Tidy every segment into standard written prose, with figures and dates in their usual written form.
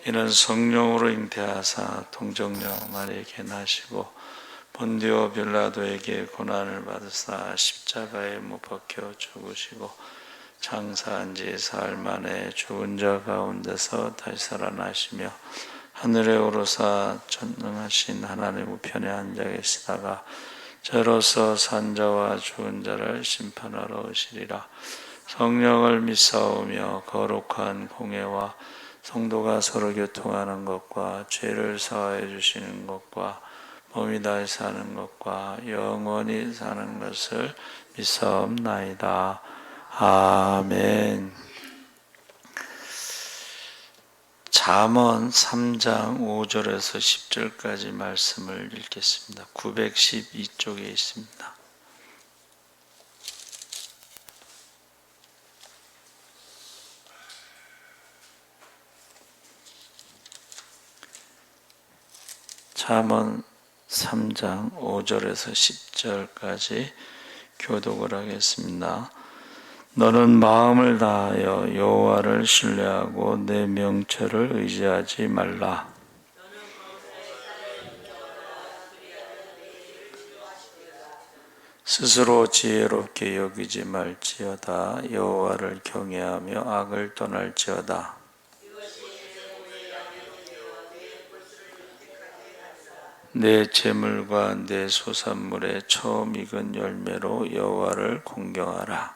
이는 성령으로 잉태하사 동정녀 마리에게 나시고 본디오 빌라도에게 고난을 받으사 십자가에 못 박혀 죽으시고 장사한 지 사흘 만에 죽은 자 가운데서 다시 살아나시며 하늘에 오르사 전능하신 하나님 우편에 앉아 계시다가 저로서 산자와 죽은 자를 심판하러 오시리라. 성령을 믿사오며 거룩한 공회와 성도가 서로 교통하는 것과 죄를 사하여 주시는 것과 몸이 다시 사는 것과 영원히 사는 것을 믿사옵나이다. 아멘. 잠언 3장 5절에서 10절까지 말씀을 읽겠습니다. 912쪽에 있습니다. 잠언 3장 5절에서 10절까지 교독을 하겠습니다. 너는 마음을 다하여 여호와를 신뢰하고 내 명철을 의지하지 말라. 스스로 지혜롭게 여기지 말지어다. 여호와를 경외하며 악을 떠날지어다. 내 재물과 내 소산물의 처음 익은 열매로 여호와를 공경하라.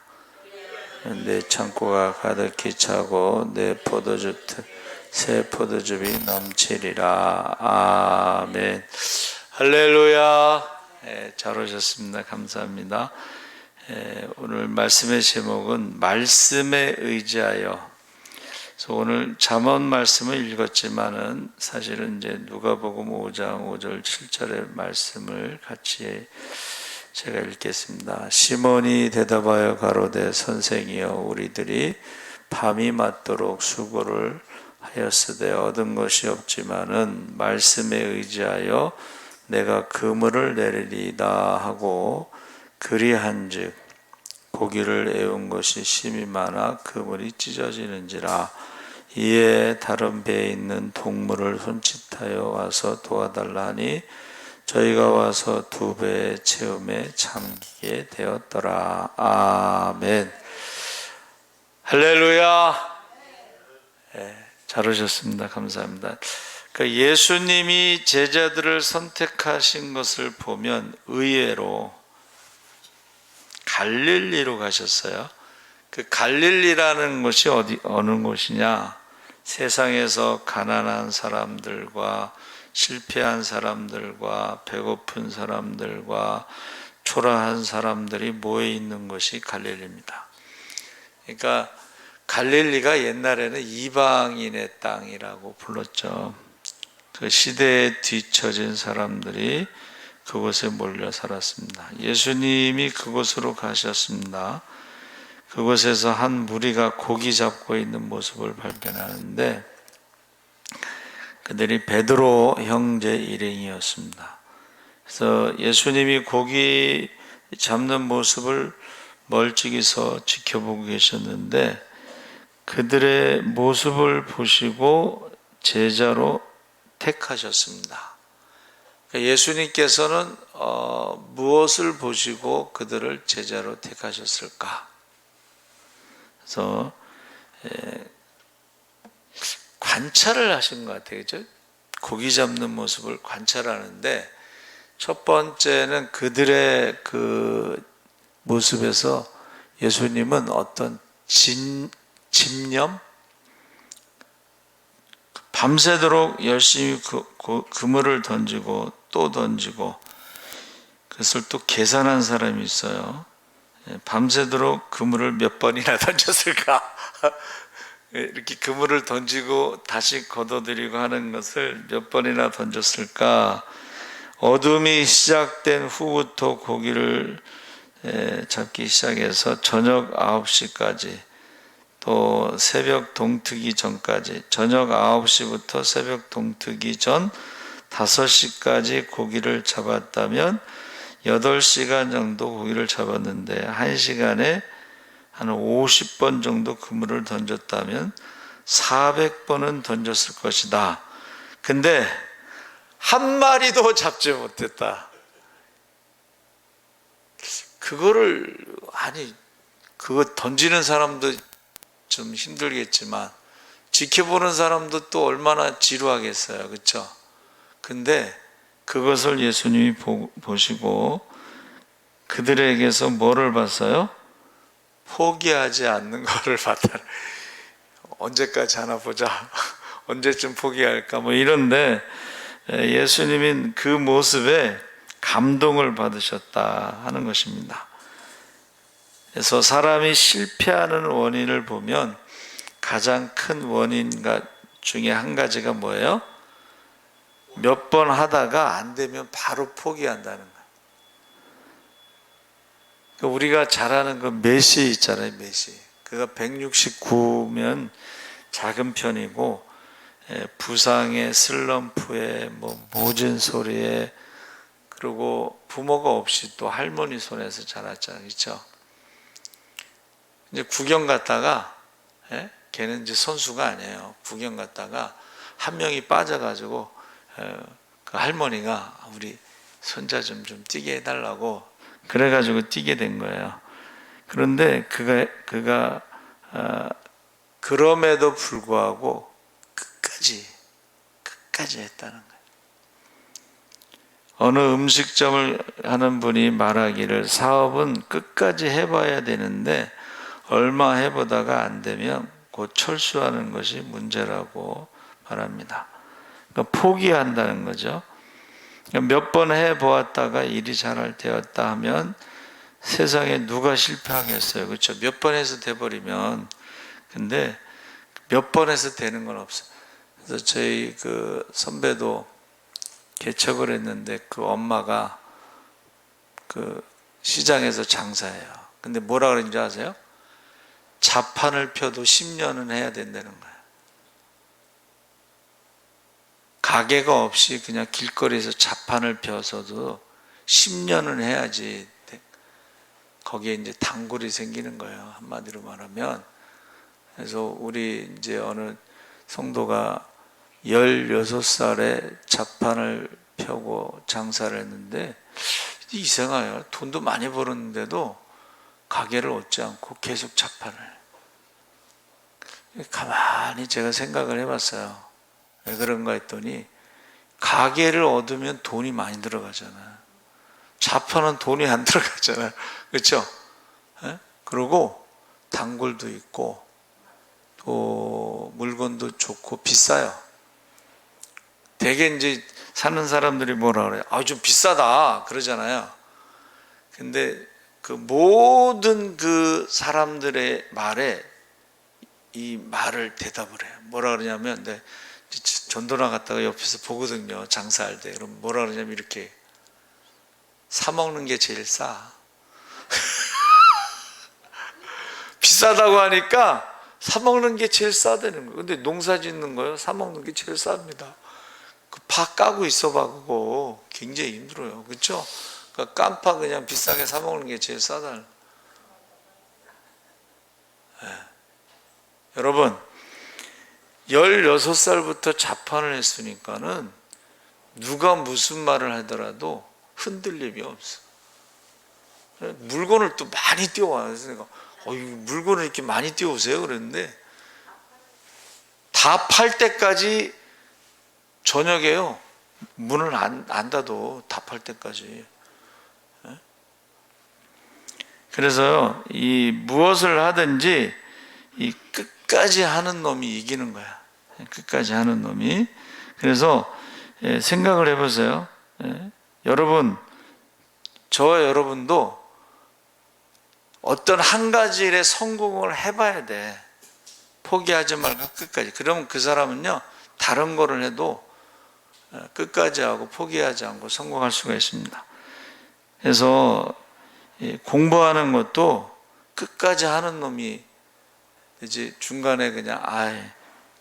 내 창고가 가득히 차고 내 새 포도즙이 넘치리라. 아멘. 할렐루야. 잘 오셨습니다. 감사합니다. 오늘 말씀의 제목은 말씀에 의지하여. 그래서 오늘 잠언 말씀을 읽었지만은 사실은 이제 누가복음 5장 5절 7절의 말씀을 같이 제가 읽겠습니다. 시몬이 대답하여 가로되 선생이여 우리들이 밤이 맞도록 수고를 하였으되 얻은 것이 없지만은 말씀에 의지하여 내가 그물을 내리리다 하고 그리한즉 고기를 애운 것이 심히 많아 그물이 찢어지는지라. 이에 다른 배에 있는 동물을 손짓하여 와서 도와달라 하니 저희가 와서 2배의 체험에 잠기게 되었더라. 아멘. 할렐루야. 잘 오셨습니다. 감사합니다. 그러니까 예수님이 제자들을 선택하신 것을 보면 의외로 갈릴리로 가셨어요. 그 갈릴리라는 곳이 어느 곳이냐? 세상에서 가난한 사람들과 실패한 사람들과 배고픈 사람들과 초라한 사람들이 모여 있는 곳이 갈릴리입니다. 그러니까 갈릴리가 옛날에는 이방인의 땅이라고 불렀죠. 그 시대에 뒤처진 사람들이 그곳에 몰려 살았습니다. 예수님이 그곳으로 가셨습니다. 그곳에서 한 무리가 고기 잡고 있는 모습을 발견하는데 그들이 베드로 형제 일행이었습니다. 그래서 예수님이 고기 잡는 모습을 멀찍이서 지켜보고 계셨는데 그들의 모습을 보시고 제자로 택하셨습니다. 예수님께서는 무엇을 보시고 그들을 제자로 택하셨을까? 그래서 관찰을 하신 것 같아요. 그죠? 고기 잡는 모습을 관찰하는데 첫 번째는 그들의 그 모습에서 예수님은 어떤 집념? 밤새도록 열심히 그물을 던지고 또 던지고 그것을 또 계산한 사람이 있어요. 밤새도록 그물을 몇 번이나 던졌을까? 이렇게 그물을 던지고 다시 걷어들이고 하는 것을 몇 번이나 던졌을까? 어둠이 시작된 후부터 고기를 잡기 시작해서 저녁 9시까지 또 새벽 동트기 전까지 저녁 9시부터 새벽 동트기 전 5시까지 고기를 잡았다면 8시간 정도 고기를 잡았는데 1시간에 한 50번 정도 그물을 던졌다면 400번은 던졌을 것이다. 근데 한 마리도 잡지 못했다. 그거를 그거 던지는 사람도 좀 힘들겠지만 지켜보는 사람도 또 얼마나 지루하겠어요. 그렇죠? 근데 그것을 예수님이 보시고 그들에게서 뭐를 봤어요? 포기하지 않는 것을 봤다. 언제까지 하나 보자. 언제쯤 포기할까? 뭐 이런데 예수님은 그 모습에 감동을 받으셨다 하는 것입니다. 그래서 사람이 실패하는 원인을 보면 가장 큰 원인 중에 한 가지가 뭐예요? 몇 번 하다가 안 되면 바로 포기한다는 거예요. 우리가 잘 아는 그 메시 있잖아요. 메시. 그가 169면 작은 편이고 부상에 슬럼프에 모진 소리에 그리고 부모가 없이 또 할머니 손에서 자랐잖아요. 그렇죠? 이제 구경 갔다가 걔는 이제 선수가 아니에요. 구경 갔다가 한 명이 빠져가지고 그 할머니가 우리 손자 좀 뛰게 해달라고 그래가지고 뛰게 된 거예요. 그런데 그가 그럼에도 불구하고 끝까지 했다는 거예요. 어느 음식점을 하는 분이 말하기를 사업은 끝까지 해봐야 되는데 얼마 해보다가 안 되면 곧 철수하는 것이 문제라고 말합니다. 그러니까 포기한다는 거죠. 몇 번 해보았다가 일이 잘 되었다 하면 세상에 누가 실패하겠어요. 그렇죠? 몇 번 해서 돼버리면. 근데 몇 번 해서 되는 건 없어요. 그래서 저희 그 선배도 개척을 했는데 그 엄마가 그 시장에서 장사해요. 근데 뭐라 그러는지 아세요? 자판을 펴도 10년은 해야 된다는 거예요. 가게가 없이 그냥 길거리에서 자판을 펴서도 10년은 해야지 거기에 이제 단골이 생기는 거예요. 한마디로 말하면. 그래서 우리 이제 어느 성도가 16살에 자판을 펴고 장사를 했는데 이상해요. 돈도 많이 벌었는데도 가게를 얻지 않고 계속 자판을. 가만히 제가 생각을 해봤어요. 왜 그런가 했더니 가게를 얻으면 돈이 많이 들어가잖아요. 자판은 돈이 안 들어가잖아요. 그렇죠? 그리고 단골도 있고 또 물건도 좋고 비싸요. 대개 이제 사는 사람들이 뭐라 그래요? 좀 비싸다 그러잖아요. 근데 그 모든 그 사람들의 말에 이 말을 대답을 해요. 뭐라 그러냐면 전도나 갔다가 옆에서 보거든요. 장사할 때. 그럼 뭐라 그러냐면 이렇게 사 먹는 게 제일 싸. 비싸다고 하니까 사 먹는 게 제일 싸다는 거예요. 근데 농사 짓는 거요. 사 먹는 게 제일 쌉니다. 그 파 까고 있어봐 그거 굉장히 힘들어요. 그렇죠? 그러니까 깜파 그냥 비싸게 사 먹는 게 제일 싸다. 여러분 16살부터 자판을 했으니까는 누가 무슨 말을 하더라도 흔들림이 없어. 물건을 또 많이 띄워와요. 그러니까 물건을 이렇게 많이 띄워오세요. 그랬는데 다 팔 때까지 저녁에요. 문을 안 닫어. 다 팔 때까지. 그래서 이 무엇을 하든지 이 끝까지 하는 놈이 이기는 거야. 끝까지 하는 놈이. 그래서 생각을 해보세요. 여러분, 저와 여러분도 어떤 한 가지 일에 성공을 해봐야 돼. 포기하지 말고 끝까지. 그러면 그 사람은요, 다른 거를 해도 끝까지 하고 포기하지 않고 성공할 수가 있습니다. 그래서 공부하는 것도 끝까지 하는 놈이 이제 중간에 그냥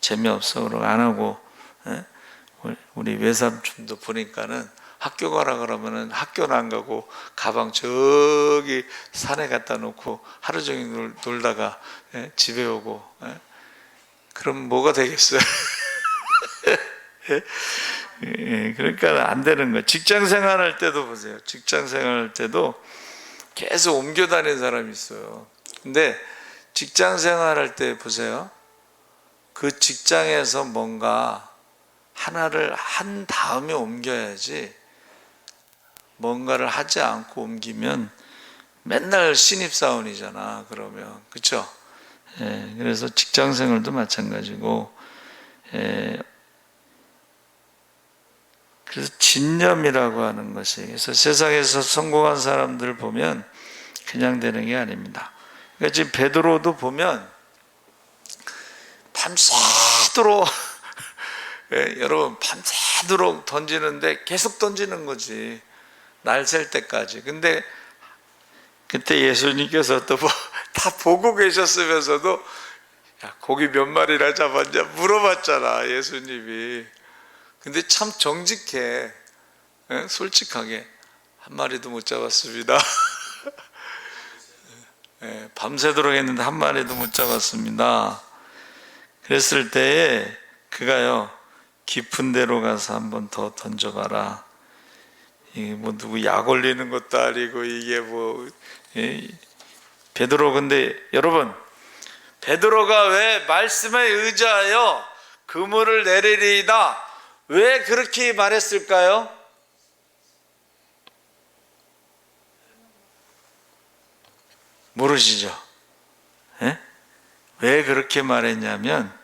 재미없어 그러고 안 하고. 우리 외삼촌도 보니까는 학교 가라 그러면은 학교는 안 가고 가방 저기 산에 갖다 놓고 하루 종일 놀다가 집에 오고. 그럼 뭐가 되겠어요? 예, 그러니까 안 되는 거예요. 직장 생활할 때도 보세요. 직장 생활할 때도 계속 옮겨 다니는 사람이 있어요. 근데 직장 생활할 때 보세요. 그 직장에서 뭔가 하나를 한 다음에 옮겨야지, 뭔가를 하지 않고 옮기면 맨날 신입사원이잖아. 그러면 그렇죠? 예, 그래서 직장 생활도 마찬가지고, 예, 그래서 진념이라고 하는 것이, 그래서 세상에서 성공한 사람들 보면 그냥 되는 게 아닙니다. 그러니까 지금 베드로도 보면 밤새도록 예, 여러분 밤새도록 던지는데 계속 던지는 거지, 날 셀 때까지. 근데 그때 예수님께서 또 다 보고 계셨으면서도 야, 고기 몇 마리나 잡았냐 물어봤잖아, 예수님이. 근데 참 정직해. 예? 솔직하게 한 마리도 못 잡았습니다. 예, 밤새도록 했는데 한 마리도 못 잡았습니다. 그랬을 때에 그가요, 깊은 데로 가서 한 번 더 던져봐라. 이게 뭐 누구 약 올리는 것도 아니고 이게 뭐, 예? 베드로, 근데 여러분, 베드로가 왜 말씀에 의지하여 그물을 내리리이다, 왜 그렇게 말했을까요? 모르시죠? 예? 왜 그렇게 말했냐면,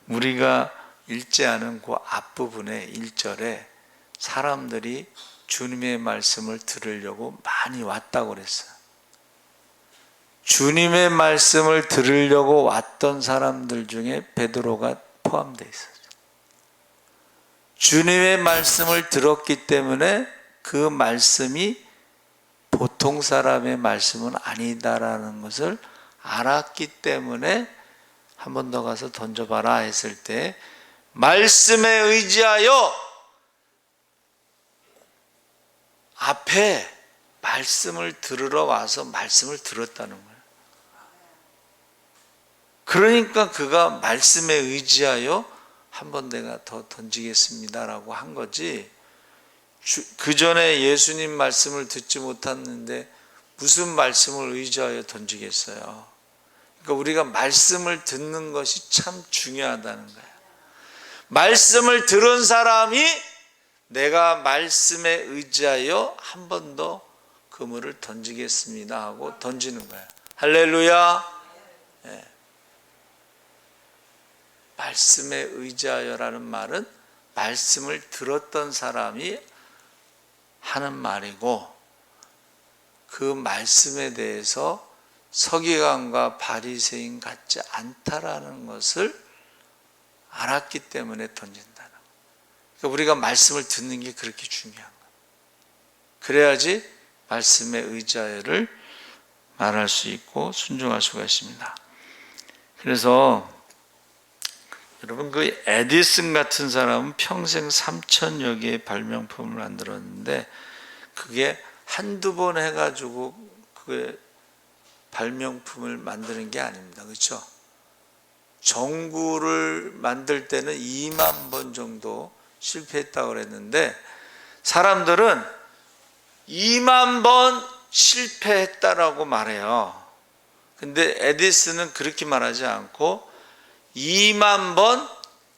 우리가 읽지 않은 그 앞부분에 1절에 사람들이 주님의 말씀을 들으려고 많이 왔다고 그랬어요. 주님의 말씀을 들으려고 왔던 사람들 중에 베드로가 포함되어 있어요. 주님의 말씀을 들었기 때문에 그 말씀이 보통 사람의 말씀은 아니다라는 것을 알았기 때문에 한 번 더 가서 던져봐라 했을 때, 말씀에 의지하여 앞에 말씀을 들으러 와서 말씀을 들었다는 거예요. 그러니까 그가 말씀에 의지하여 한 번 내가 더 던지겠습니다라고 한 거지, 그 전에 예수님 말씀을 듣지 못했는데 무슨 말씀을 의지하여 던지겠어요. 그러니까 우리가 말씀을 듣는 것이 참 중요하다는 거예요. 말씀을 들은 사람이 내가 말씀에 의지하여 한 번 더 그물을 던지겠습니다 하고 던지는 거예요. 할렐루야. 네. 말씀에 의지하여라는 말은 말씀을 들었던 사람이 하는 말이고, 그 말씀에 대해서 서기관과 바리새인 같지 않다라는 것을 알았기 때문에 던진다는 거예요. 그러니까 우리가 말씀을 듣는 게 그렇게 중요한 거예요. 그래야지 말씀에 의지하여를 말할 수 있고 순종할 수가 있습니다. 그래서 여러분, 그 에디슨 같은 사람은 평생 3,000여 개의 발명품을 만들었는데, 그게 한두 번 해가지고 그 발명품을 만드는 게 아닙니다. 그렇죠? 전구를 만들 때는 2만 번 정도 실패했다고 그랬는데, 사람들은 2만 번 실패했다라고 말해요. 근데 에디슨은 그렇게 말하지 않고 2만 번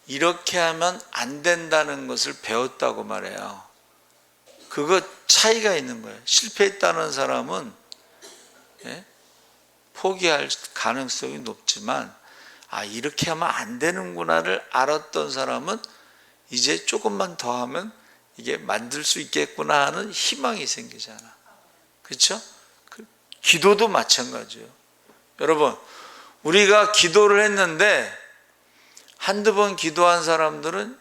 이렇게 하면 안 된다는 것을 배웠다고 말해요. 그거 차이가 있는 거예요. 실패했다는 사람은 포기할 가능성이 높지만, 아, 이렇게 하면 안 되는구나를 알았던 사람은 이제 조금만 더 하면 이게 만들 수 있겠구나 하는 희망이 생기잖아. 그렇죠? 기도도 마찬가지예요. 여러분, 우리가 기도를 했는데 한두 번 기도한 사람들은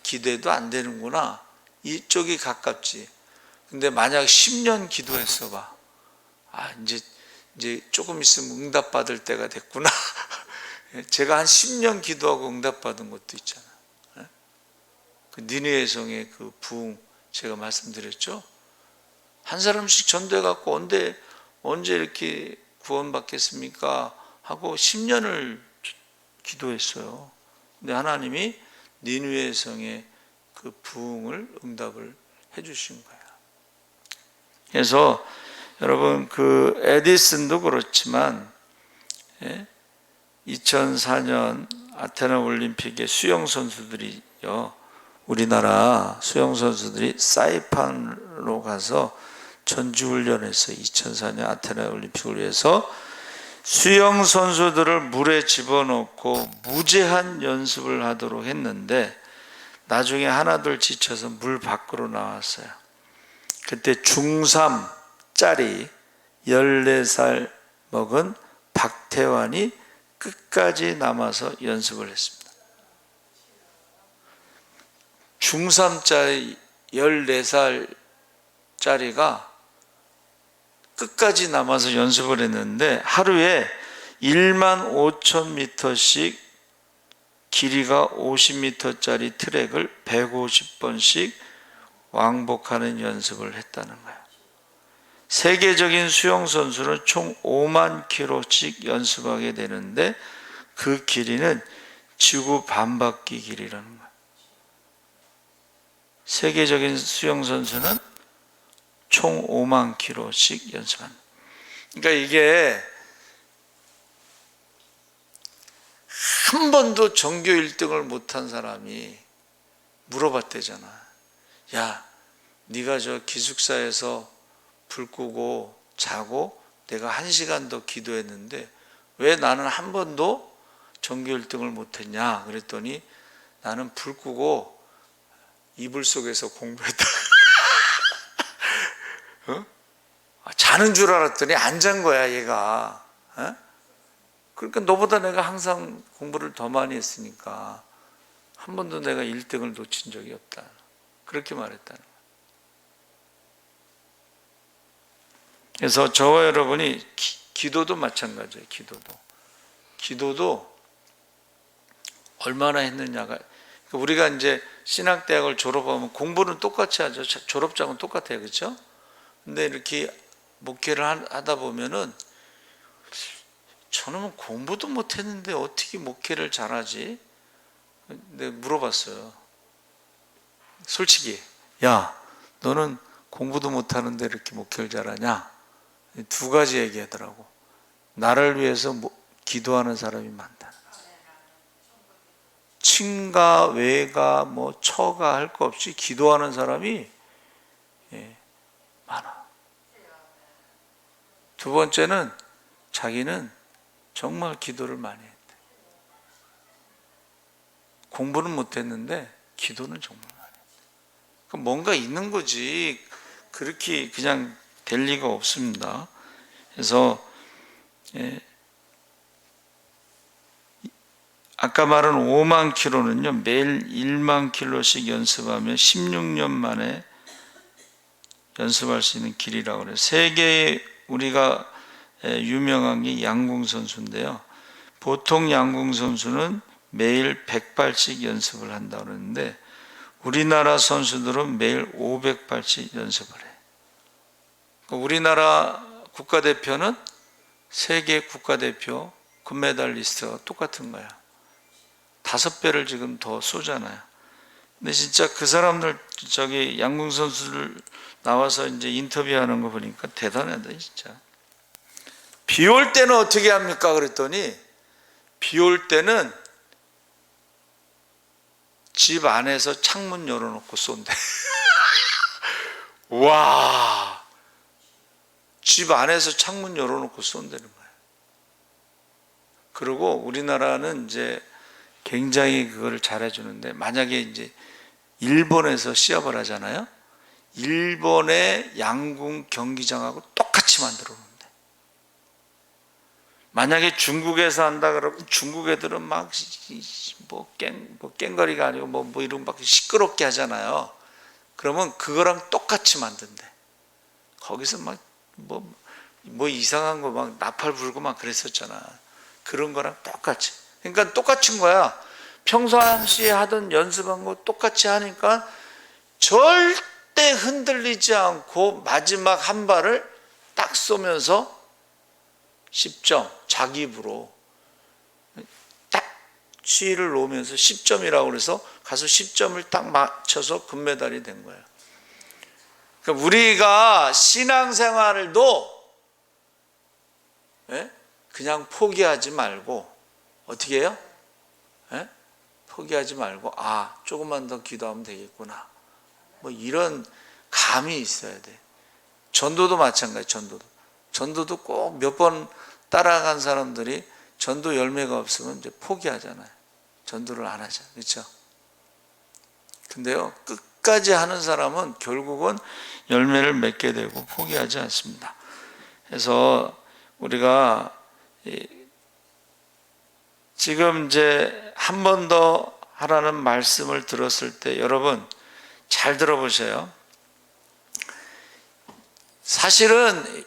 기도해도 안 되는구나, 이쪽이 가깝지. 근데 만약 10년 기도했어 봐, 이제 조금 있으면 응답받을 때가 됐구나. 제가 한 10년 기도하고 응답받은 것도 있잖아. 그 니느웨 성의 그 부흥 제가 말씀드렸죠. 한 사람씩 전도해 갖고 언제 이렇게 구원받겠습니까 하고 10년을 기도했어요. 근데 하나님이 니느웨 성의 그 부흥을 응답을 해주신 거예요. 그래서 여러분 그 에디슨도 그렇지만 2004년 아테네 올림픽의 수영 선수들이요, 우리나라 수영 선수들이 사이판으로 가서 전지훈련했어요. 2004년 아테네 올림픽을 위해서 수영 선수들을 물에 집어넣고 무제한 연습을 하도록 했는데 나중에 하나둘 지쳐서 물 밖으로 나왔어요. 그때 중3짜리 14살 먹은 박태환이 끝까지 남아서 연습을 했습니다. 중3짜리 14살짜리가 끝까지 남아서 연습을 했는데 하루에 1만 5천 미터씩 길이가 50m짜리 트랙을 150번씩 왕복하는 연습을 했다는 거예요. 세계적인 수영 선수는 총 5만 킬로씩 연습하게 되는데 그 길이는 지구 반바퀴 길이라는 거예요. 세계적인 수영 선수는 총 5만 킬로씩 연습한다. 그러니까 이게 한 번도 전교 1등을 못한 사람이 물어봤대잖아. 야, 네가 저 기숙사에서 불 끄고 자고 내가 1시간 더 기도했는데 왜 나는 한 번도 전교 1등을 못했냐? 그랬더니 나는 불 끄고 이불 속에서 공부했다. 어? 자는 줄 알았더니 안 잔 거야 얘가. 어? 그러니까 너보다 내가 항상 공부를 더 많이 했으니까 한 번도 내가 1등을 놓친 적이 없다. 그렇게 말했다는 거야. 그래서 저와 여러분이 기도도 마찬가지예요. 기도도 얼마나 했느냐가, 우리가 이제 신학대학을 졸업하면 공부는 똑같이 하죠. 졸업장은 똑같아요. 그렇죠? 근데 이렇게 목회를 하다 보면은 저는 공부도 못했는데 어떻게 목회를 잘하지? 근데 물어봤어요. 솔직히, 야, 너는 공부도 못하는데 이렇게 목회를 잘하냐? 2가지 얘기하더라고. 나를 위해서 기도하는 사람이 많다. 친가, 외가, 처가 할 거 없이 기도하는 사람이 많아. 2번째는 자기는 정말 기도를 많이 했대. 공부는 못했는데 기도는 정말 많이 했대. 그럼 뭔가 있는 거지. 그렇게 그냥 될 리가 없습니다. 그래서 아까 말한 5만 킬로는요, 매일 1만 킬로씩 연습하면 16년 만에 연습할 수 있는 길이라고 그래요. 세계에 우리가 유명한 게 양궁 선수인데요. 보통 양궁 선수는 매일 100발씩 연습을 한다고 그러는데 우리나라 선수들은 매일 500발씩 연습을 해. 우리나라 국가대표는 세계 국가대표 금메달리스트와 똑같은 거야. 5배를 지금 더 쏘잖아요. 근데 진짜 그 사람들, 저기 양궁 선수들 나와서 이제 인터뷰하는 거 보니까 대단하다, 진짜. 비 올 때는 어떻게 합니까? 그랬더니 비 올 때는 집 안에서 창문 열어놓고 쏜대. 와, 집 안에서 창문 열어놓고 쏜다는 거예요. 그리고 우리나라는 이제 굉장히 그거를 잘해주는데, 만약에 이제 일본에서 시합을 하잖아요. 일본의 양궁 경기장하고 똑같이 만들어 놓는데, 만약에 중국에서 한다 그러면 중국 애들은 막 깽거리가 아니고 뭐 이런 막 시끄럽게 하잖아요. 그러면 그거랑 똑같이 만든대. 거기서 막 뭐 이상한 거 막 나팔 불고 막 그랬었잖아. 그런 거랑 똑같이. 그러니까 똑같은 거야. 평상시에 하던 연습한 거 똑같이 하니까 절대 흔들리지 않고 마지막 한 발을 딱 쏘면서 10점 자기 입으로 딱 시위를 놓으면서 10점이라고 그래서 가서 10점을 딱 맞춰서 금메달이 된 거예요. 그러니까 우리가 신앙생활도 그냥 포기하지 말고 어떻게 해요? 포기하지 말고 조금만 더 기도하면 되겠구나, 뭐 이런 감이 있어야 돼. 전도도 마찬가지. 전도도 꼭 몇 번 따라간 사람들이 전도 열매가 없으면 이제 포기하잖아요. 전도를 안 하잖아요. 그렇죠? 근데요, 끝까지 하는 사람은 결국은 열매를 맺게 되고 포기하지 않습니다. 그래서 우리가 지금 이제 한 번 더 하라는 말씀을 들었을 때 여러분 잘 들어보세요. 사실은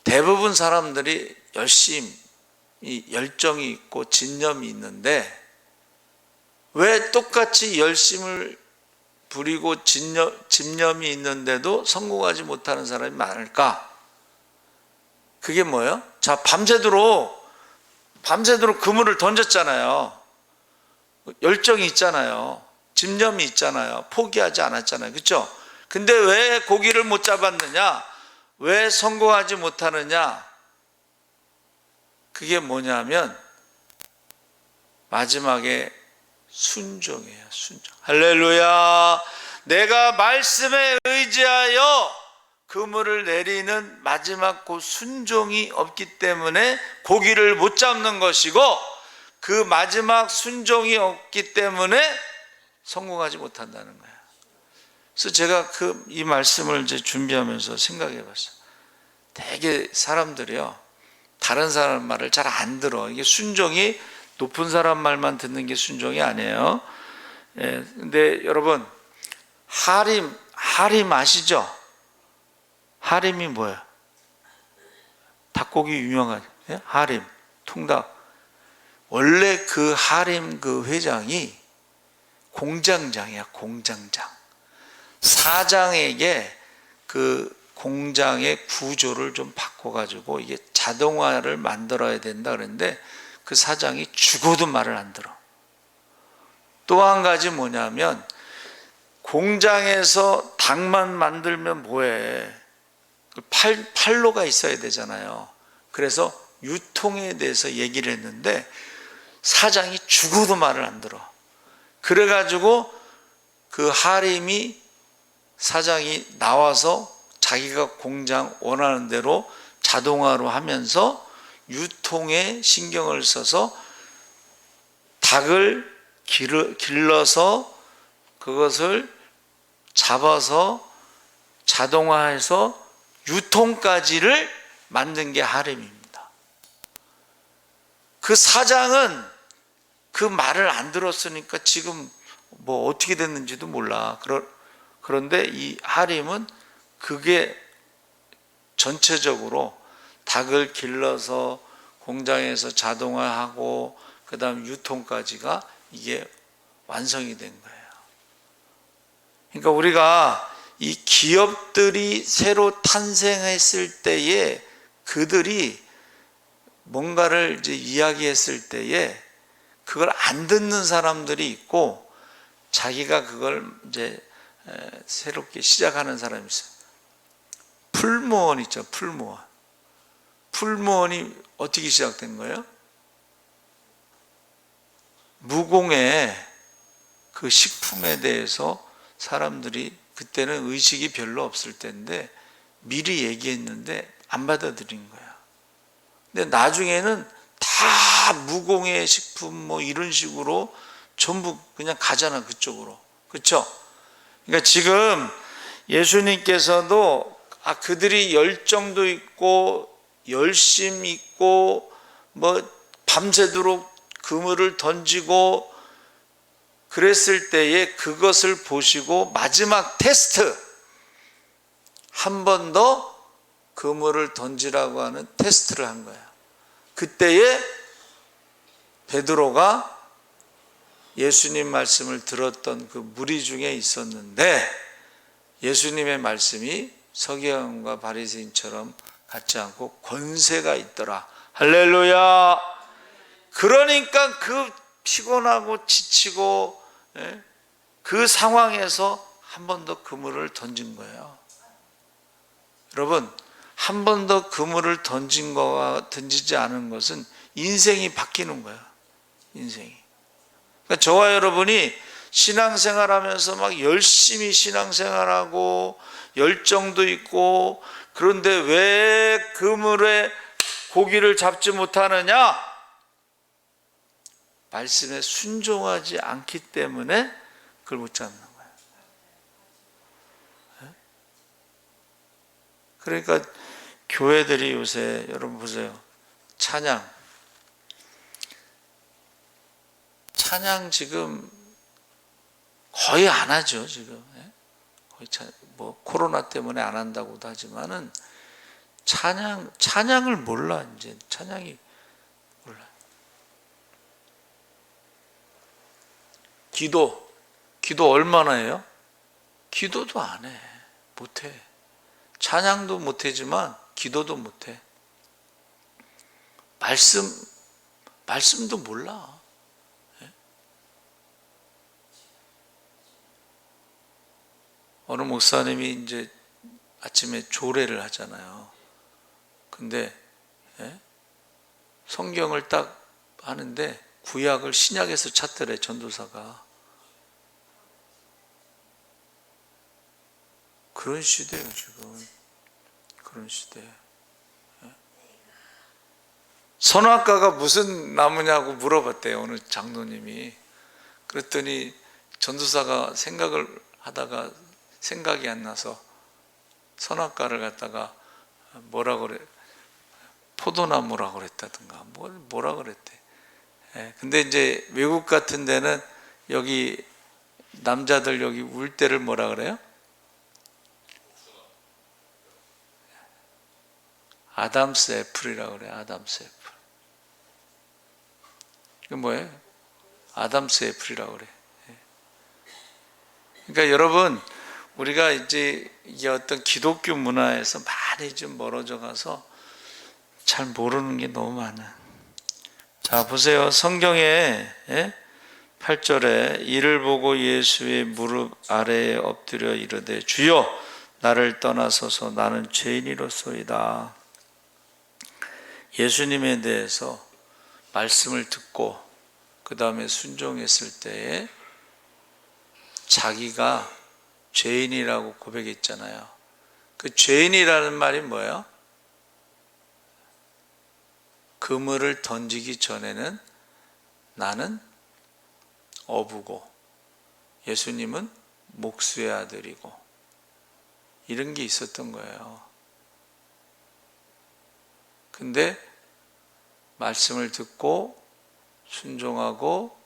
대부분 사람들이 열정이 있고 진념이 있는데 왜 똑같이 열심을 부리고 집념이 있는데도 성공하지 못하는 사람이 많을까? 그게 뭐예요? 자, 밤새도록 그물을 던졌잖아요. 열정이 있잖아요. 집념이 있잖아요. 포기하지 않았잖아요. 그렇죠? 근데 왜 고기를 못 잡았느냐? 왜 성공하지 못하느냐? 그게 뭐냐면 마지막에 순종이에요. 순종. 할렐루야. 내가 말씀에 의지하여 그물을 내리는 마지막 그 순종이 없기 때문에 고기를 못 잡는 것이고, 그 마지막 순종이 없기 때문에 성공하지 못한다는 거예요. 그래서 제가 이 말씀을 이제 준비하면서 생각해 봤어요. 되게 사람들이요, 다른 사람 말을 잘 안 들어. 이게 순종이 높은 사람 말만 듣는 게 순종이 아니에요. 근데 여러분, 하림 아시죠? 하림이 뭐예요? 닭고기 유명한 하림, 통닭. 원래 그 하림 그 회장이 공장장이야, 공장장. 사장에게 그 공장의 구조를 좀 바꿔가지고 이게 자동화를 만들어야 된다 그랬는데 그 사장이 죽어도 말을 안 들어. 또 한 가지 뭐냐면 공장에서 닭만 만들면 뭐해? 팔로가 있어야 되잖아요. 그래서 유통에 대해서 얘기를 했는데 사장이 죽어도 말을 안 들어. 그래가지고 그 하림이 사장이 나와서 자기가 공장 원하는 대로 자동화로 하면서 유통에 신경을 써서 닭을 길러서 그것을 잡아서 자동화해서 유통까지를 만든 게 하림입니다. 그 사장은 그 말을 안 들었으니까 지금 뭐 어떻게 됐는지도 몰라. 그런데 이 하림은 그게 전체적으로 닭을 길러서 공장에서 자동화하고 그 다음 유통까지가 이게 완성이 된 거예요. 그러니까 우리가 이 기업들이 새로 탄생했을 때에 그들이 뭔가를 이제 이야기했을 때에 그걸 안 듣는 사람들이 있고 자기가 그걸 이제 새롭게 시작하는 사람이 있어요. 풀무원 있죠, 풀무원. 풀무원이 어떻게 시작된 거예요? 무공의 그 식품에 대해서 사람들이 그때는 의식이 별로 없을 때인데 미리 얘기했는데 안 받아들인 거야. 근데 나중에는 다 무공의 식품 뭐 이런 식으로 전부 그냥 가잖아, 그쪽으로. 그렇죠? 그러니까 지금 예수님께서도 그들이 열정도 있고 열심 있고 뭐 밤새도록 그물을 던지고 그랬을 때에 그것을 보시고 마지막 테스트, 한 번 더 그물을 던지라고 하는 테스트를 한 거야. 그때에 베드로가 예수님 말씀을 들었던 그 무리 중에 있었는데 예수님의 말씀이 서기관과 바리새인처럼 같지 않고 권세가 있더라. 할렐루야. 그러니까 그 피곤하고 지치고 그 상황에서 한 번 더 그물을 던진 거예요. 여러분, 한 번 더 그물을 던지지 않은 것은 인생이 바뀌는 거예요. 인생이. 그러니까 저와 여러분이 신앙생활하면서 막 열심히 신앙생활하고 열정도 있고, 그런데 왜 그물에 고기를 잡지 못하느냐? 말씀에 순종하지 않기 때문에 그걸 못 잡는 거예요. 그러니까 교회들이 요새, 여러분 보세요, 찬양 지금 거의 안 하죠. 지금 거의 뭐 코로나 때문에 안 한다고도 하지만은 찬양을 몰라. 이제 찬양이 몰라. 기도 얼마나 해요? 기도도 안 해. 못해. 찬양도 못하지만 기도도 못해. 말씀도 몰라. 어느 목사님이 이제 아침에 조례를 하잖아요. 근데 성경을 딱 하는데 구약을 신약에서 찾더래, 전도사가. 그런 시대예요, 지금. 그런 시대. 선악과가 무슨 나무냐고 물어봤대요, 어느 장로님이. 그랬더니 전도사가 생각을 하다가 생각이 안 나서 선악과를 갖다가 뭐라고 그래, 포도나무라고 그랬다든가 뭐라 그랬대. 근데 이제 외국 같은 데는 여기 남자들 여기 울 때를 뭐라 그래요? 아담스 애플이라고 그래요. 아담스 애플. 이게 뭐예요? 아담스 애플이라고 그래. 그러니까 여러분, 우리가 이제 이게 어떤 기독교 문화에서 많이 좀 멀어져 가서 잘 모르는 게 너무 많아. 자, 보세요. 성경에 8절에 이를 보고 예수의 무릎 아래에 엎드려 이르되 주여 나를 떠나소서 나는 죄인이로소이다. 예수님에 대해서 말씀을 듣고 그 다음에 순종했을 때에 자기가 죄인이라고 고백했잖아요. 그 죄인이라는 말이 뭐예요? 그물을 던지기 전에는 나는 어부고 예수님은 목수의 아들이고 이런 게 있었던 거예요. 근데 말씀을 듣고 순종하고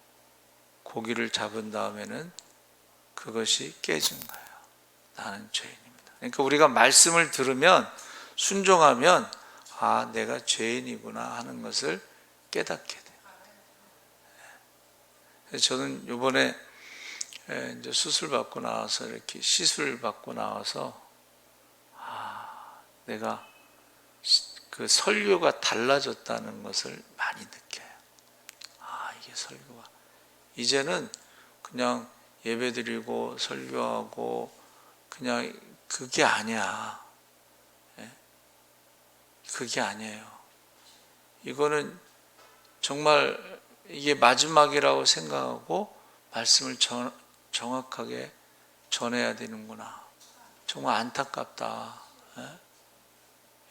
고기를 잡은 다음에는 그것이 깨진 거예요. 나는 죄인입니다. 그러니까 우리가 말씀을 들으면 순종하면 아, 내가 죄인이구나 하는 것을 깨닫게 돼요. 저는 이번에 이제 수술 받고 나와서 이렇게 시술 받고 나와서 아, 내가 그 설교가 달라졌다는 것을 많이 느껴요. 아, 이게 설교가 이제는 그냥 예배드리고 설교하고 그냥 그게 아니야. 그게 아니에요. 이거는 정말 이게 마지막이라고 생각하고 말씀을 정확하게 전해야 되는구나. 정말 안타깝다.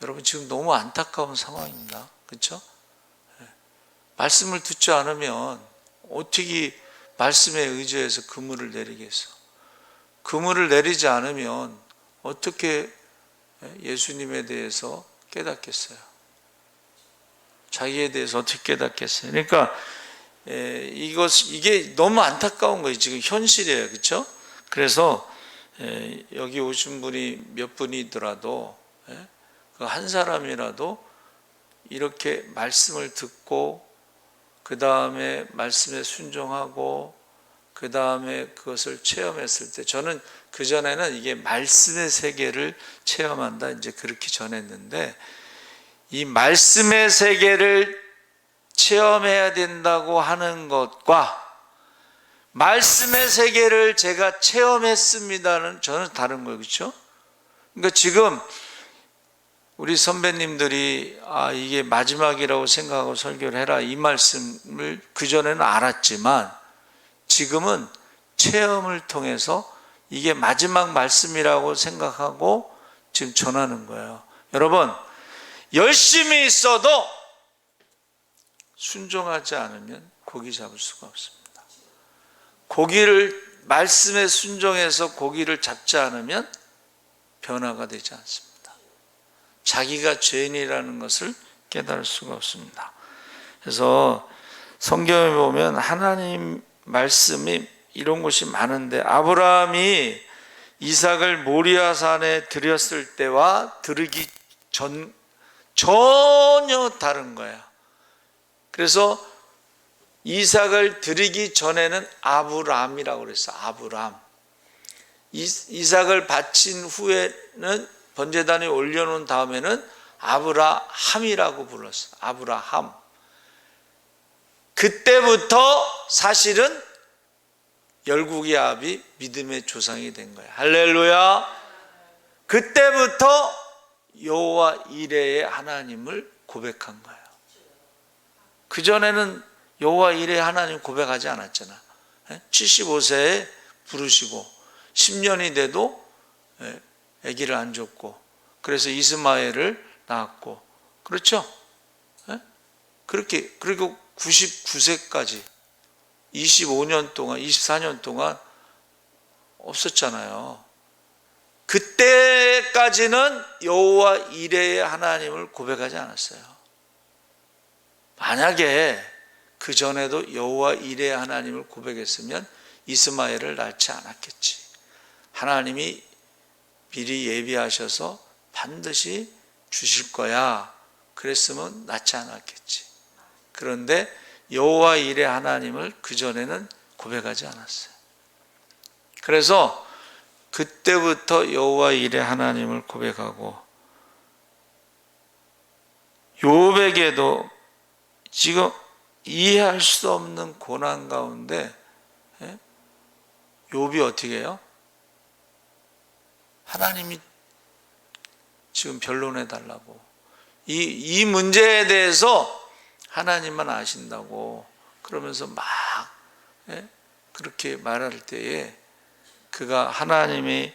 여러분 지금 너무 안타까운 상황입니다. 그렇죠? 말씀을 듣지 않으면 어떻게 말씀에 의지해서 그물을 내리겠어? 그물을 내리지 않으면 어떻게 예수님에 대해서 깨닫겠어요? 자기에 대해서 어떻게 깨닫겠어요? 그러니까 이게 너무 안타까운 거예요. 지금 현실이에요. 그렇죠? 그래서 여기 오신 분이 몇 분이더라도 그 한 사람이라도 이렇게 말씀을 듣고 그 다음에 말씀에 순종하고 그 다음에 그것을 체험했을 때 저는 그전에는 이게 말씀의 세계를 체험한다 이제 그렇게 전했는데 이 말씀의 세계를 체험해야 된다고 하는 것과 말씀의 세계를 제가 체험했습니다는 저는 다른 거예요. 그렇죠? 그러니까 지금 우리 선배님들이 이게 마지막이라고 생각하고 설교를 해라 이 말씀을 그전에는 알았지만 지금은 체험을 통해서 이게 마지막 말씀이라고 생각하고 지금 전하는 거예요. 여러분, 열심히 있어도 순종하지 않으면 고기 잡을 수가 없습니다. 고기를 말씀에 순종해서 고기를 잡지 않으면 변화가 되지 않습니다. 자기가 죄인이라는 것을 깨달을 수가 없습니다. 그래서 성경에 보면 하나님 말씀이 이런 곳이 많은데 아브라함이 이삭을 모리아산에 드렸을 때와 드리기 전혀 다른 거야. 그래서 이삭을 드리기 전에는 아브람이라고 그랬어. 아브람. 이삭을 바친 후에는 번제단에 올려놓은 다음에는 아브라함이라고 불렀어. 아브라함. 그때부터 사실은 열국의 아비 믿음의 조상이 된 거야. 할렐루야. 그때부터 여호와 이레의 하나님을 고백한 거예요. 그전에는 여호와 이레의 하나님 고백하지 않았잖아. 75세에 부르시고 10년이 돼도 아기를 안 줬고 그래서 이스마엘을 낳았고 그렇죠? 그렇게 그리고 99세까지 25년 동안 24년 동안 없었잖아요. 그때까지는 여호와 이레의 하나님을 고백하지 않았어요. 만약에 그 전에도 여호와 이레의 하나님을 고백했으면 이스마엘을 낳지 않았겠지. 하나님이 미리 예비하셔서 반드시 주실 거야. 그랬으면 낳지 않았겠지. 그런데 여호와 이레 하나님을 그전에는 고백하지 않았어요. 그래서 그때부터 여호와 이레 하나님을 고백하고 욥에게도 지금 이해할 수 없는 고난 가운데 욥이 어떻게 해요? 하나님이 지금 변론해 달라고 이 문제에 대해서 하나님만 아신다고 그러면서 막 그렇게 말할 때에 그가 하나님이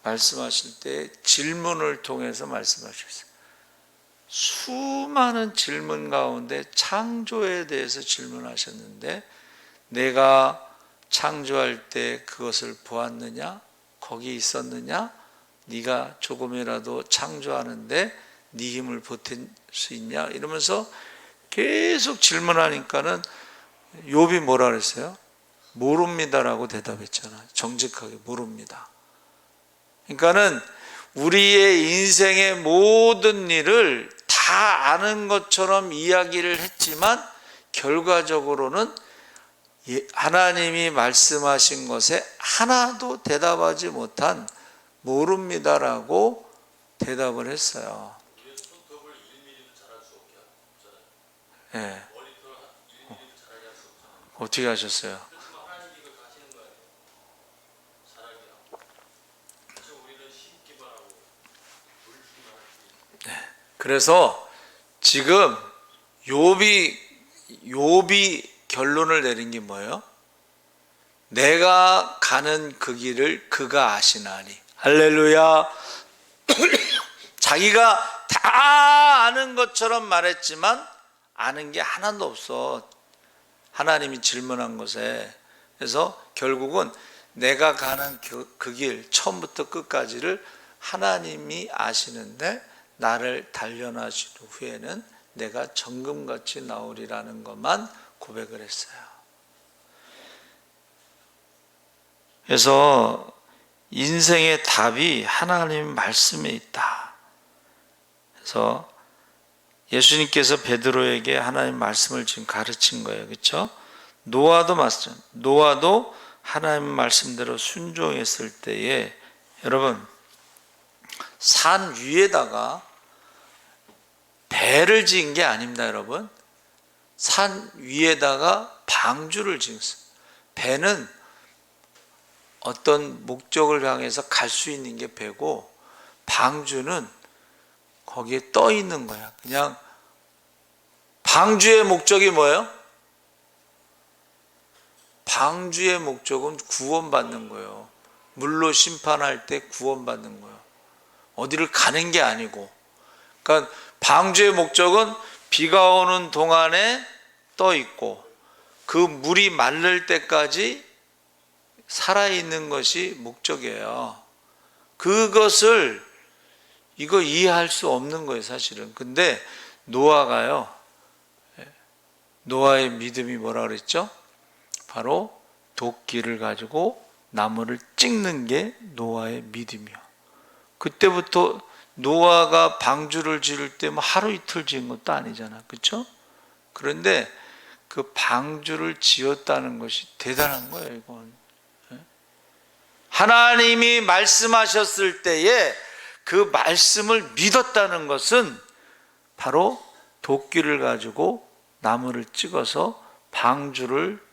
말씀하실 때 질문을 통해서 말씀하셨어요. 수많은 질문 가운데 창조에 대해서 질문하셨는데 내가 창조할 때 그것을 보았느냐? 거기 있었느냐? 네가 조금이라도 창조하는데 네 힘을 보탤 수 있냐? 이러면서 계속 질문하니까는 욥이 뭐라 그랬어요? 모릅니다라고 대답했잖아요. 정직하게 모릅니다. 그러니까는 우리의 인생의 모든 일을 다 아는 것처럼 이야기를 했지만 결과적으로는 하나님이 말씀하신 것에 하나도 대답하지 못한 모릅니다라고 대답을 했어요. 네. 어떻게 하셨어요? 네. 그래서 지금 욥이 결론을 내린 게 뭐예요? 내가 가는 그 길을 그가 아시나니. 할렐루야. 자기가 다 아는 것처럼 말했지만 아는 게 하나도 없어. 하나님이 질문한 것에. 그래서 결국은 내가 가는 그 길 처음부터 끝까지를 하나님이 아시는데 나를 단련하신 후에는 내가 정금같이 나오리라는 것만 고백을 했어요. 그래서 인생의 답이 하나님 말씀에 있다. 그래서 예수님께서 베드로에게 하나님 말씀을 지금 가르친 거예요. 그렇죠? 노아도 마찬가지. 노아도 하나님 말씀대로 순종했을 때에 여러분 산 위에다가 배를 지은 게 아닙니다. 여러분 산 위에다가 방주를 지었어요. 배는 어떤 목적을 향해서 갈 수 있는 게 배고, 방주는 거기에 떠 있는 거야. 그냥 방주의 목적이 뭐예요? 방주의 목적은 구원받는 거예요. 물로 심판할 때 구원받는 거예요. 어디를 가는 게 아니고. 그러니까 방주의 목적은 비가 오는 동안에 떠 있고, 그 물이 마를 때까지 살아있는 것이 목적이에요. 그것을 이거 이해할 수 없는 거예요, 사실은. 근데 노아가요, 노아의 믿음이 뭐라 그랬죠? 바로 도끼를 가지고 나무를 찍는 게 노아의 믿음이야. 그때부터 노아가 방주를 지을 때 뭐 하루 이틀 지은 것도 아니잖아, 그렇죠? 그런데 그 방주를 지었다는 것이 대단한 거예요, 이건. 하나님이 말씀하셨을 때에 그 말씀을 믿었다는 것은 바로 도끼를 가지고 나무를 찍어서 방주를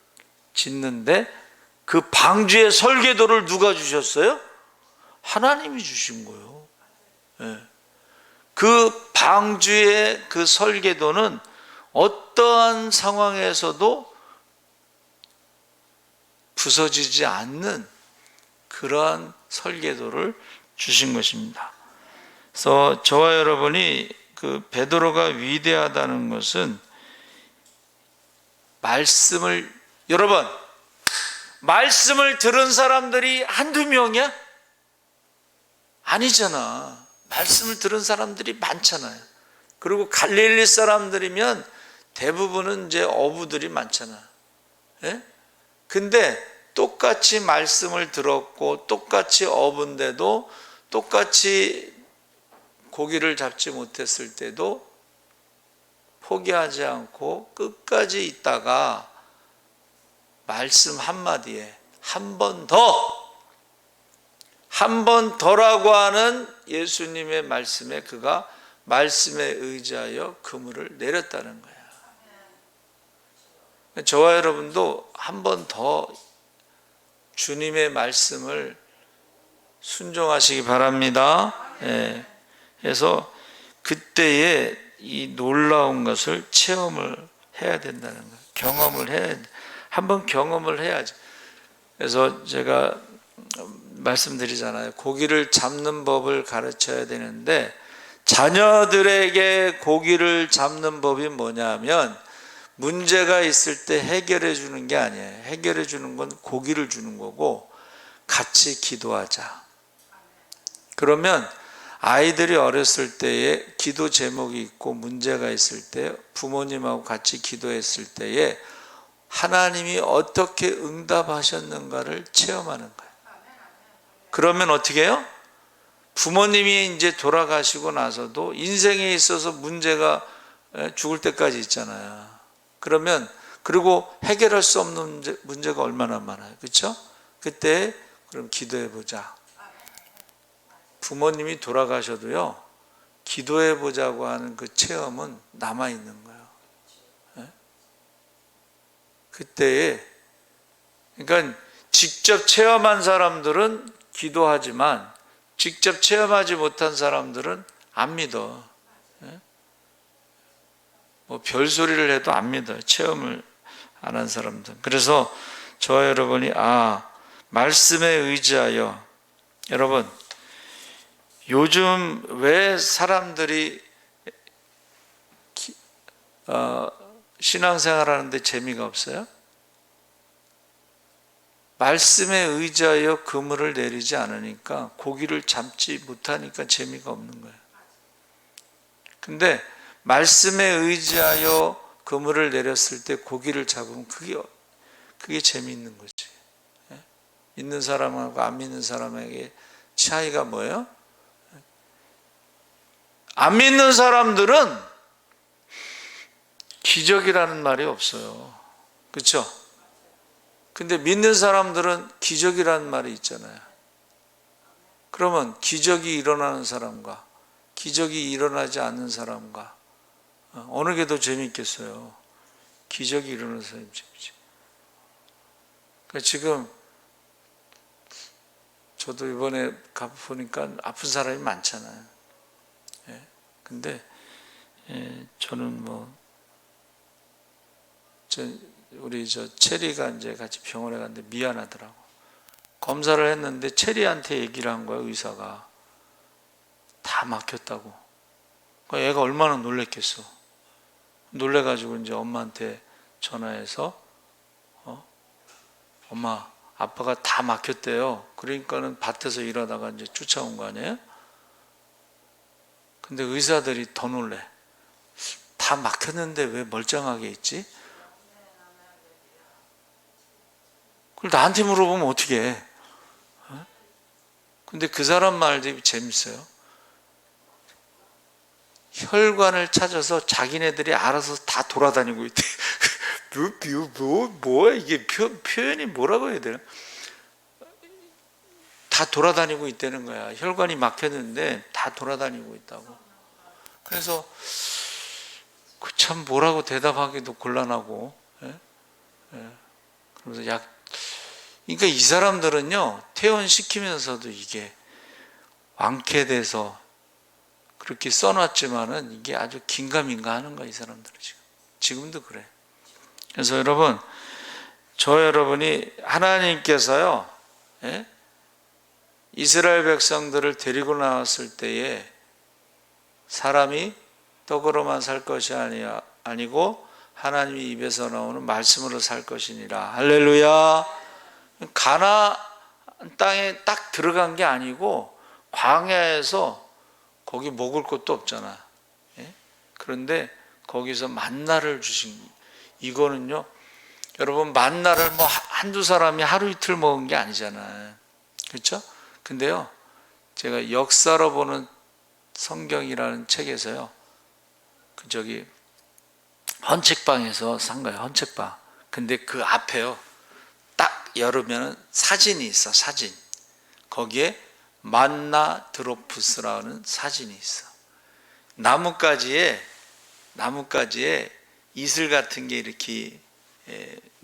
짓는데, 그 방주의 설계도를 누가 주셨어요? 하나님이 주신 거예요. 그 방주의 그 설계도는 어떠한 상황에서도 부서지지 않는 그러한 설계도를 주신 것입니다. 그래서 저와 여러분이 그 베드로가 위대하다는 것은 여러분, 말씀을 들은 사람들이 한두 명이야? 아니잖아. 말씀을 들은 사람들이 많잖아요. 그리고 갈릴리 사람들이면 대부분은 이제 어부들이 많잖아. 예? 근데 똑같이 말씀을 들었고 똑같이 어부인데도, 똑같이 고기를 잡지 못했을 때도 포기하지 않고 끝까지 있다가 말씀 한마디에 한 번 더라고 하는 예수님의 말씀에 그가 말씀에 의지하여 그물을 내렸다는 거야. 저와 여러분도 한 번 더 주님의 말씀을 순종하시기 바랍니다. 예. 그래서 그때에 이 놀라운 것을 체험을 해야 된다는 거예요. 경험을 해야 돼. 한번 경험을 해야지. 그래서 제가 말씀드리잖아요. 고기를 잡는 법을 가르쳐야 되는데, 자녀들에게 고기를 잡는 법이 뭐냐면, 문제가 있을 때 해결해 주는 게 아니에요. 해결해 주는 건 고기를 주는 거고, 같이 기도하자. 그러면 아이들이 어렸을 때에 기도 제목이 있고 문제가 있을 때 부모님하고 같이 기도했을 때에 하나님이 어떻게 응답하셨는가를 체험하는 거예요. 그러면 어떻게 해요? 부모님이 이제 돌아가시고 나서도 인생에 있어서 문제가 죽을 때까지 있잖아요. 그러면, 그리고 해결할 수 없는 문제가 얼마나 많아요. 그렇죠? 그때 그럼 기도해 보자. 부모님이 돌아가셔도요, 기도해 보자고 하는 그 체험은 남아 있는 거예요. 그때에, 그러니까 직접 체험한 사람들은 기도하지만 직접 체험하지 못한 사람들은 안 믿어. 뭐 별소리를 해도 안 믿어요. 체험을 안 한 사람들. 그래서 저와 여러분이 말씀에 의지하여, 여러분, 요즘 왜 사람들이 신앙생활 하는데 재미가 없어요? 말씀에 의지하여 그물을 내리지 않으니까, 고기를 잡지 못하니까 재미가 없는 거예요. 근데 말씀에 의지하여 그물을 내렸을 때 고기를 잡으면 그게 재미있는 거지. 믿는 사람하고 안 믿는 사람에게 차이가 뭐예요? 안 믿는 사람들은 기적이라는 말이 없어요. 그렇죠? 근데 믿는 사람들은 기적이라는 말이 있잖아요. 그러면 기적이 일어나는 사람과 기적이 일어나지 않는 사람과 어느 게 더 재미있겠어요? 기적이 일어나는 사람이지. 그러니까 지금 저도 이번에 가보니까 아픈 사람이 많잖아요. 예? 근데 저는 우리 체리가 이제 같이 병원에 갔는데 미안하더라고. 검사를 했는데 체리한테 얘기를 한 거야, 의사가. 다 막혔다고. 그러니까 얘가 얼마나 놀랬겠어. 놀래가지고 이제 엄마한테 전화해서 엄마, 아빠가 다 막혔대요. 그러니까는 밭에서 일하다가 이제 쫓아온 거 아니에요? 근데 의사들이 더 놀래. 다 막혔는데 왜 멀쩡하게 있지? 그걸 나한테 물어보면 어떻게 해? 근데 그 사람 말이 재밌어요. 혈관을 찾아서 자기네들이 알아서 다 돌아다니고 있대. 뭐야 이게 표현이 뭐라고 해야 되나? 다 돌아다니고 있다는 거야. 혈관이 막혔는데 다 돌아다니고 있다고. 그래서 참 뭐라고 대답하기도 곤란하고. 그러면서 그러니까 이 사람들은요, 퇴원시키면서도 이게 완쾌돼서 그렇게 써놨지만은 이게 아주 긴가민가 하는 거야, 이 사람들은 지금도 그래. 그래서 여러분, 여러분이 하나님께서요, 이스라엘 백성들을 데리고 나왔을 때에 사람이 떡으로만 살 것이 아니고 하나님의 입에서 나오는 말씀으로 살 것이니라. 할렐루야. 가나안 땅에 딱 들어간 게 아니고 광야에서 거기 먹을 것도 없잖아. 그런데 거기서 만나를 주신, 이거는요, 여러분 만나를 한두 사람이 하루 이틀 먹은 게 아니잖아요. 그렇죠? 근데요, 제가 역사로 보는 성경이라는 책에서요, 헌책방에서 산 거예요. 헌책방. 근데 그 앞에요, 딱 열으면 사진이 있어. 사진. 거기에 만나 드로푸스라는 사진이 있어. 나뭇가지에 이슬 같은 게 이렇게,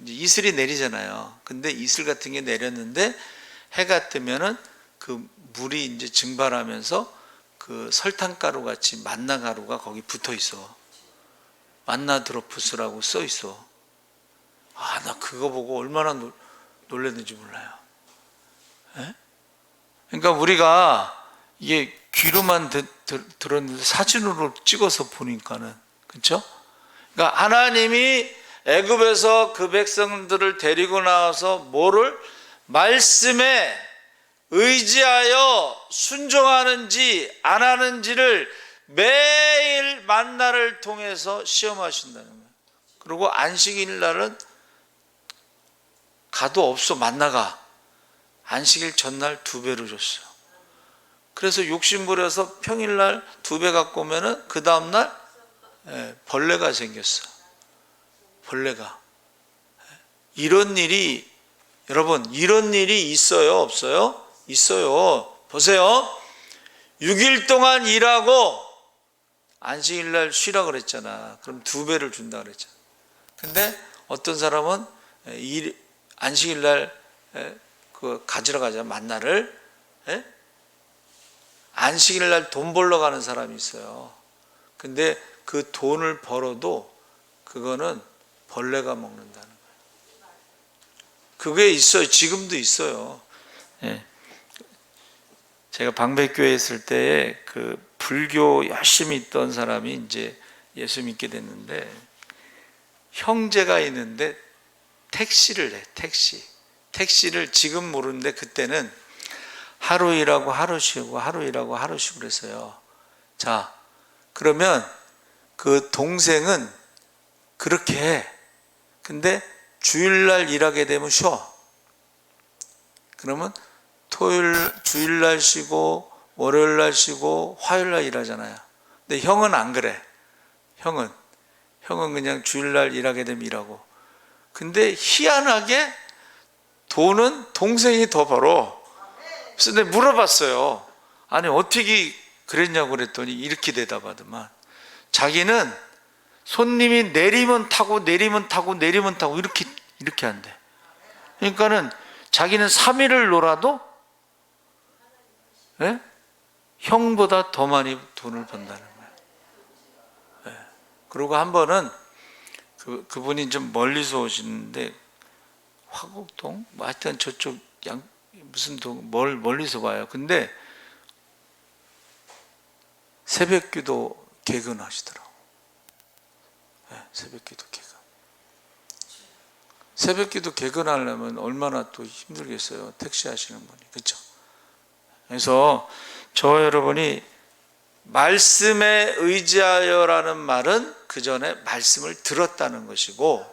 이슬이 내리잖아요. 근데 이슬 같은 게 내렸는데 해가 뜨면은 그 물이 이제 증발하면서 그 설탕가루 같이 만나 가루가 거기 붙어 있어. 만나 드로푸스라고 써 있어. 나 그거 보고 얼마나 놀랐는지 몰라요. 그러니까 우리가 이게 귀로만 들었는데 사진으로 찍어서 보니까는, 그렇죠? 그러니까 하나님이 애굽에서 그 백성들을 데리고 나와서 뭐를 말씀에 의지하여 순종하는지 안 하는지를 매일 만나를 통해서 시험하신다는 거예요. 그리고 안식일 날은 가도 없어. 만나가 안식일 전날 2배로 줬어요. 그래서 욕심부려서 평일날 2배 갖고 오면은 그 다음날 벌레가 생겼어. 벌레가. 이런 일이, 여러분, 이런 일이 있어요, 없어요? 있어요. 보세요. 6일 동안 일하고 안식일날 쉬라 그랬잖아. 그럼 2배를 준다 그랬잖아. 근데 어떤 사람은 안식일날 그 가지러 가자, 만나를. 안식일날 돈 벌러 가는 사람이 있어요. 근데 그 돈을 벌어도 그거는 벌레가 먹는다는 거예요. 그게 있어요. 지금도 있어요. 제가 방백교회에 있을 때에 그 불교 열심히 있던 사람이 이제 예수 믿게 됐는데, 형제가 있는데 택시를 해. 택시를 지금 모르는데 그때는 하루 일하고 하루 쉬고 하루 일하고 하루 쉬고 그랬어요. 자, 그러면 그 동생은 그렇게 해. 근데 주일날 일하게 되면 쉬어. 그러면 주일날 쉬고 월요일날 쉬고 화요일날 일하잖아요. 근데 형은 안 그래. 형은 그냥 주일날 일하게 되면 일하고. 근데 희한하게 돈은 동생이 더 벌어. 그래서 내가 물어봤어요. 아니 어떻게 그랬냐고 그랬더니 이렇게 대답하더만. 자기는 손님이 내리면 타고 내리면 타고 내리면 타고 이렇게 한대. 그러니까는 자기는 3일을 놀아도 예? 형보다 더 많이 돈을 번다는 거예요. 예. 그리고 한 번은 그분이 좀 멀리서 오시는데 화곡동 뭐 하여튼 저쪽 무슨 동 멀리서 와요. 근데 새벽기도 개근하시더라고. 네, 새벽기도 개근. 새벽기도 개근하려면 얼마나 또 힘들겠어요. 택시 하시는 분이. 그렇죠? 그래서 저 여러분이 말씀에 의지하여라는 말은 그 전에 말씀을 들었다는 것이고,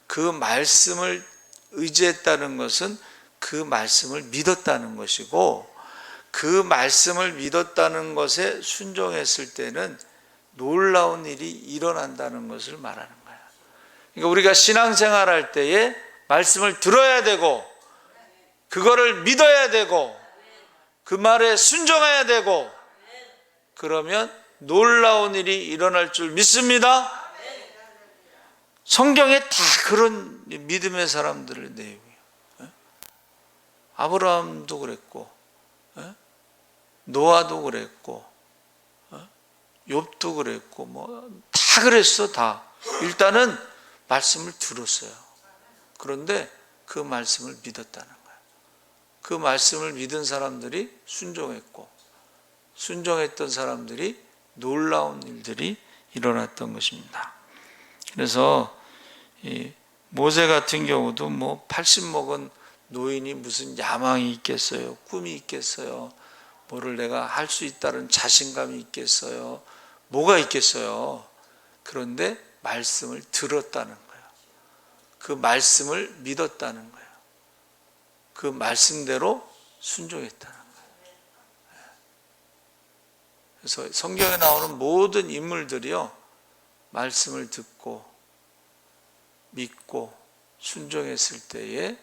그 말씀을 의지했다는 것은 그 말씀을 믿었다는 것이고, 그 말씀을 믿었다는 것에 순종했을 때는 놀라운 일이 일어난다는 것을 말하는 거야. 그러니까 우리가 신앙생활 할 때에 말씀을 들어야 되고, 그거를 믿어야 되고, 그 말에 순종해야 되고, 그러면 놀라운 일이 일어날 줄 믿습니다. 성경에 다 그런 믿음의 사람들의 내용이에요. 아브라함도 그랬고, 노아도 그랬고, 욥도 그랬고, 뭐 다 그랬어. 다 일단은 말씀을 들었어요. 그런데 그 말씀을 믿었다는 거예요. 그 말씀을 믿은 사람들이 순종했고, 순종했던 사람들이 놀라운 일들이 일어났던 것입니다. 그래서 이 모세 같은 경우도 뭐 80 먹은 노인이 무슨 야망이 있겠어요? 꿈이 있겠어요? 뭐를 내가 할 수 있다는 자신감이 있겠어요? 뭐가 있겠어요? 그런데 말씀을 들었다는 거예요. 그 말씀을 믿었다는 거예요. 그 말씀대로 순종했다는 거예요. 그래서 성경에 나오는 모든 인물들이요, 말씀을 듣고 믿고 순종했을 때에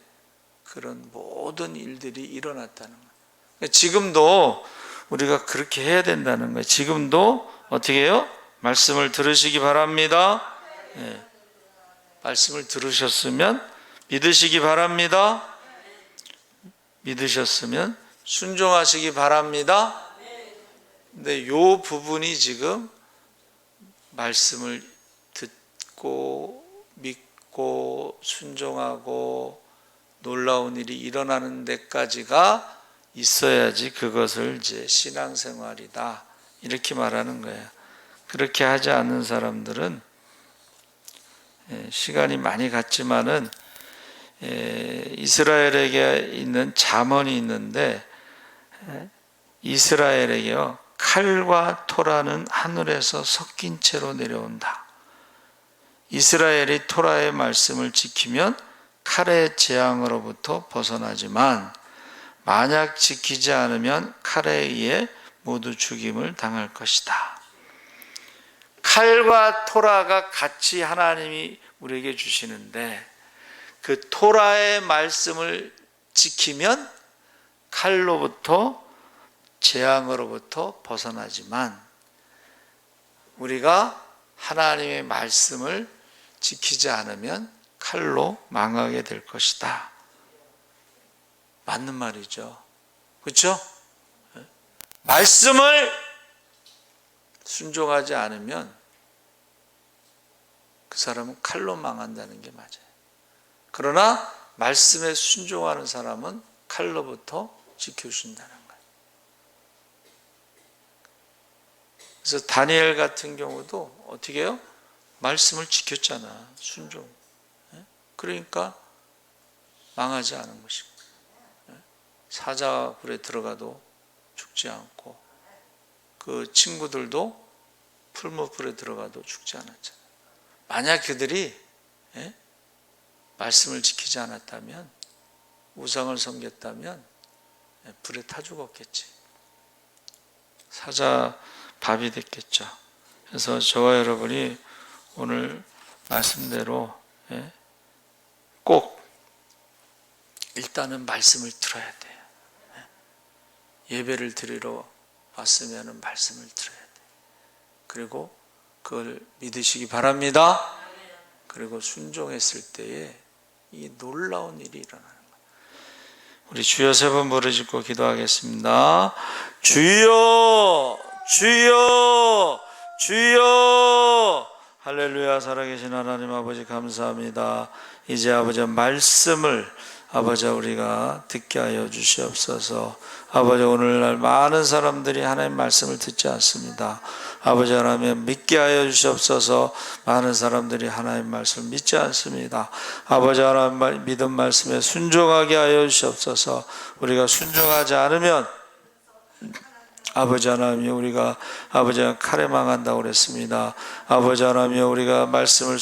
그런 모든 일들이 일어났다는 거예요. 그러니까 지금도 우리가 그렇게 해야 된다는 거예요. 지금도 어떻게 해요? 말씀을 들으시기 바랍니다. 네. 말씀을 들으셨으면 믿으시기 바랍니다. 믿으셨으면 순종하시기 바랍니다. 근데 이 부분이 지금 말씀을 듣고 믿고 순종하고 놀라운 일이 일어나는 데까지가 있어야지 그것을 이제 신앙생활이다 이렇게 말하는 거예요. 그렇게 하지 않는 사람들은 시간이 많이 갔지만은 이스라엘에게 있는 잠언이 있는데, 이스라엘에게요, 칼과 토라는 하늘에서 섞인 채로 내려온다. 이스라엘이 토라의 말씀을 지키면 칼의 재앙으로부터 벗어나지만 만약 지키지 않으면 칼에 의해 모두 죽임을 당할 것이다. 칼과 토라가 같이 하나님이 우리에게 주시는데, 그 토라의 말씀을 지키면 칼로부터 재앙으로부터 벗어나지만, 우리가 하나님의 말씀을 지키지 않으면 칼로 망하게 될 것이다. 맞는 말이죠. 그렇죠? 말씀을 순종하지 않으면 그 사람은 칼로 망한다는 게 맞아요. 그러나 말씀에 순종하는 사람은 칼로부터 지켜준다는 거예요. 그래서 다니엘 같은 경우도 어떻게 해요? 말씀을 지켰잖아. 순종. 그러니까 망하지 않은 것이고, 사자굴에 들어가도 죽지 않고, 그 친구들도 풀무불에 들어가도 죽지 않았잖아요. 만약 그들이 말씀을 지키지 않았다면, 우상을 섬겼다면 불에 타 죽었겠지. 사자 밥이 됐겠죠. 그래서 저와 여러분이 오늘 말씀대로 꼭 일단은 말씀을 들어야 돼요. 예배를 드리러 왔으면 말씀을 들어야 돼요. 그리고 그걸 믿으시기 바랍니다. 그리고 순종했을 때에 이 놀라운 일이 일어나는 거예요. 우리 주여 세 번 부르짖고 기도하겠습니다. 주여, 주여, 주여. 할렐루야. 살아계신 하나님 아버지 감사합니다. 이제 아버지 말씀을 아버지 우리가 듣게 하여 주시옵소서. 아버지 오늘날 많은 사람들이 하나님 말씀을 듣지 않습니다. 아버지 하나님 믿게 하여 주시옵소서. 많은 사람들이 하나님 말씀을 믿지 않습니다. 아버지 하나님 믿음 말씀에 순종하게 하여 주시옵소서. 우리가 순종하지 않으면 아버지 하나님 우리가 아버지 칼에 망한다고 그랬습니다. 아버지 하나님 우리가 말씀을